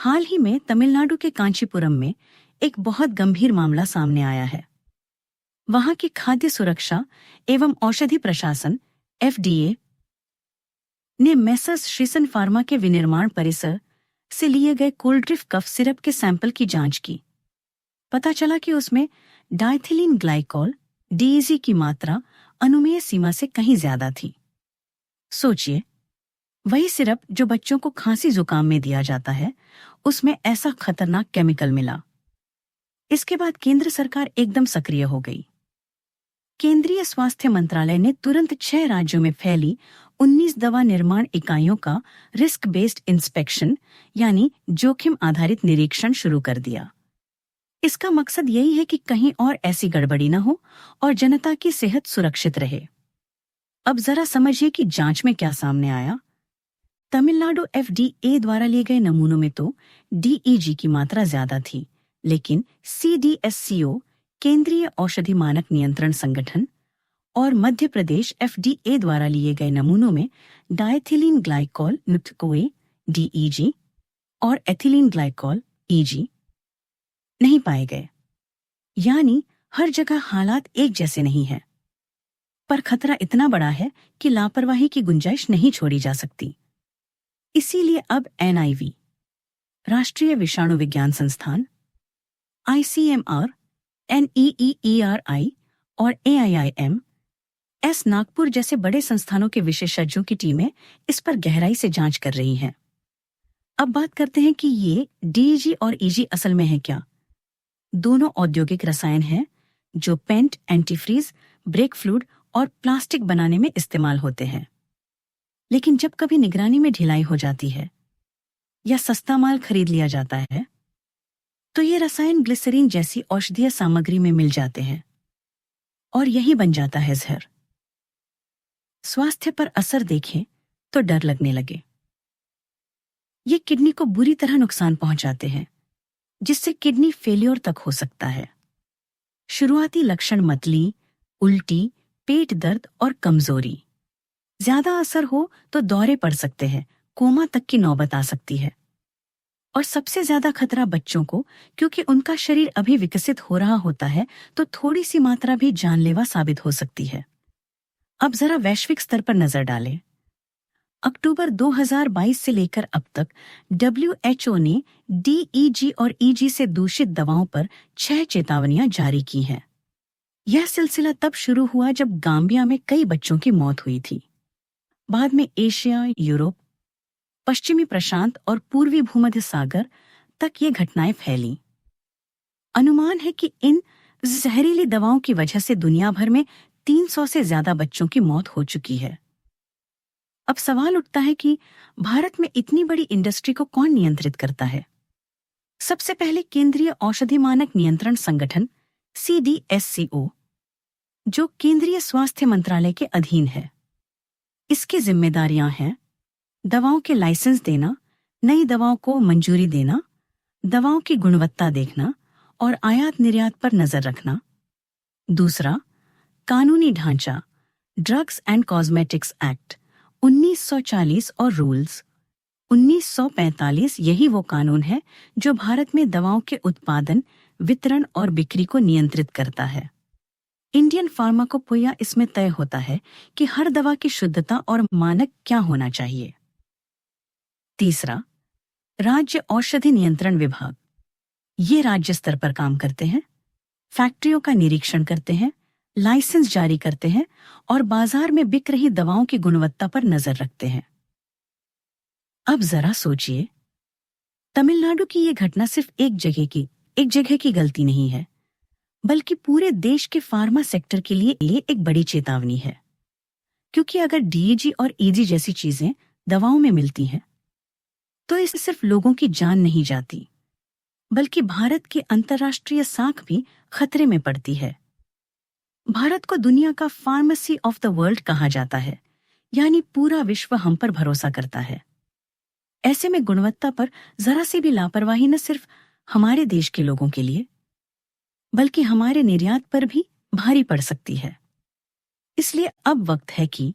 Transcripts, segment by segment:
हाल ही में तमिलनाडु के कांचीपुरम में एक बहुत गंभीर मामला सामने आया है। वहां की खाद्य सुरक्षा एवं औषधि प्रशासन FDA ने मेसर्स श्रीसन फार्मा के विनिर्माण परिसर से लिए गए कोल्ड्रिफ्ट कफ सिरप के सैंपल की जांच की। पता चला कि उसमें डाइथिलीन ग्लाइकॉल DEG की मात्रा अनुमेय सीमा से कहीं ज्यादा थी। सोचिए, वही सिरप जो बच्चों को खांसी जुकाम में दिया जाता है, उसमें ऐसा खतरनाक केमिकल मिला। इसके बाद केंद्र सरकार एकदम सक्रिय हो गई। केंद्रीय स्वास्थ्य मंत्रालय ने तुरंत 6 राज्यों में फैली 19 दवा निर्माण इकाइयों का रिस्क बेस्ड इंस्पेक्शन यानी जोखिम आधारित निरीक्षण शुरू कर दिया। इसका मकसद यही है कि कहीं और ऐसी गड़बड़ी न हो और जनता की सेहत सुरक्षित रहे। अब जरा समझिए कि जांच में क्या सामने आया। तमिलनाडु FDA द्वारा लिए गए नमूनों में तो DEG की मात्रा ज्यादा थी, लेकिन CDSCO केंद्रीय औषधि मानक नियंत्रण संगठन और मध्य प्रदेश FDA द्वारा लिए गए नमूनों में डाइथिलीन ग्लाइकॉल नुटकोए DEG और एथिलीन ग्लाइकॉल EG नहीं पाए गए। यानी हर जगह हालात एक जैसे नहीं हैं। पर खतरा इतना बड़ा है कि लापरवाही की गुंजाइश नहीं छोड़ी जा सकती। इसीलिए अब NIV, राष्ट्रीय विषाणु विज्ञान संस्थान, ICMR, NEERI और AIIM, नागपुर जैसे बड़े संस्थानों के विशेषज्ञों की टीमें इस पर गहराई से जांच कर रही हैं। अब बात करते हैं कि ये DEG और EG असल में है क्या। दोनों औद्योगिक रसायन हैं जो पेंट, एंटीफ्रीज, ब्रेक फ्लूइड और प्लास्टिक बनाने में इस्तेमाल होते हैं। लेकिन जब कभी निगरानी में ढिलाई हो जाती है या सस्ता माल खरीद लिया जाता है, तो ये रसायन ग्लिसरीन जैसी औषधीय सामग्री में मिल जाते हैं और यही बन जाता है जहर। स्वास्थ्य पर असर देखें तो डर लगने लगे। ये किडनी को बुरी तरह नुकसान पहुंचाते हैं, जिससे किडनी फेल्योर तक हो सकता है। शुरुआती लक्षण मतली, उल्टी, पेट दर्द और कमजोरी। ज्यादा असर हो तो दौरे पड़ सकते हैं, कोमा तक की नौबत आ सकती है। और सबसे ज्यादा खतरा बच्चों को, क्योंकि उनका शरीर अभी विकसित हो रहा होता है, तो थोड़ी सी मात्रा भी जानलेवा साबित हो सकती है। अब जरा वैश्विक स्तर पर नजर डालें। अक्टूबर 2022 से लेकर अब तक WHO ने DEG और EG से दूषित दवाओं पर 6 चेतावनियां जारी की हैं। यह सिलसिला तब शुरू हुआ जब गाम्बिया में कई बच्चों की मौत हुई थी। बाद में एशिया, यूरोप, पश्चिमी प्रशांत और पूर्वी भूमध्य सागर तक ये घटनाएं फैलीं। अनुमान है कि इन जहरीली दवाओं की वजह से दुनिया भर में 300 से ज्यादा बच्चों की मौत हो चुकी है। अब सवाल उठता है कि भारत में इतनी बड़ी इंडस्ट्री को कौन नियंत्रित करता है। सबसे पहले केंद्रीय औषधि मानक नियंत्रण संगठन CDSCO, जो केंद्रीय स्वास्थ्य मंत्रालय के अधीन है। इसकी जिम्मेदारियां हैं दवाओं के लाइसेंस देना, नई दवाओं को मंजूरी देना, दवाओं की गुणवत्ता देखना और आयात निर्यात पर नजर रखना। दूसरा, कानूनी ढांचा, ड्रग्स एंड कॉस्मेटिक्स एक्ट 1940 और रूल्स 1945। यही वो कानून है जो भारत में दवाओं के उत्पादन, वितरण और बिक्री को नियंत्रित करता है। इंडियन फार्माकोपोया इसमें तय होता है कि हर दवा की शुद्धता और मानक क्या होना चाहिए। तीसरा, राज्य औषधि नियंत्रण विभाग। ये राज्य स्तर पर काम करते हैं, फैक्ट्रियों का निरीक्षण करते हैं, लाइसेंस जारी करते हैं और बाजार में बिक रही दवाओं की गुणवत्ता पर नजर रखते हैं। अब जरा सोचिए, तमिलनाडु की ये घटना सिर्फ एक जगह की गलती नहीं है, बल्कि पूरे देश के फार्मा सेक्टर के लिए एक बड़ी चेतावनी है। क्योंकि अगर DEG और EG जैसी चीजें दवाओं में मिलती हैं, तो इससे सिर्फ लोगों की जान नहीं जाती, बल्कि भारत की अंतर्राष्ट्रीय साख भी खतरे में पड़ती है। भारत को दुनिया का फार्मेसी ऑफ द वर्ल्ड कहा जाता है, यानी पूरा विश्व हम पर भरोसा करता है। ऐसे में गुणवत्ता पर जरा सी भी लापरवाही न सिर्फ हमारे देश के लोगों के लिए, बल्कि हमारे निर्यात पर भी भारी पड़ सकती है। इसलिए अब वक्त है कि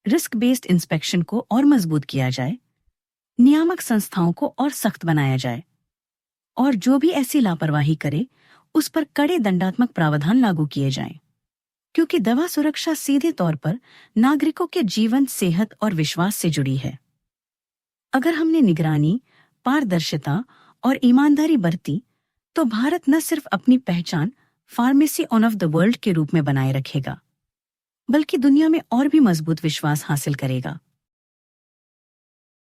रिस्क बेस्ड इंस्पेक्शन को और मजबूत किया जाए नियामक संस्थाओं को और सख्त बनाया जाए और जो भी ऐसी लापरवाही करे उस पर कड़े दंडात्मक प्रावधान लागू किए जाएं, क्योंकि दवा सुरक्षा सीधे तौर पर नागरिकों के जीवन, सेहत और विश्वास से जुड़ी है। अगर हमने निगरानी, पारदर्शिता और ईमानदारी बरती तो भारत न सिर्फ अपनी पहचान pharmacy on off the world के रूप में बनाए रखेगा, बल्कि दुनिया में और भी मजबूत विश्वास हासिल करेगा।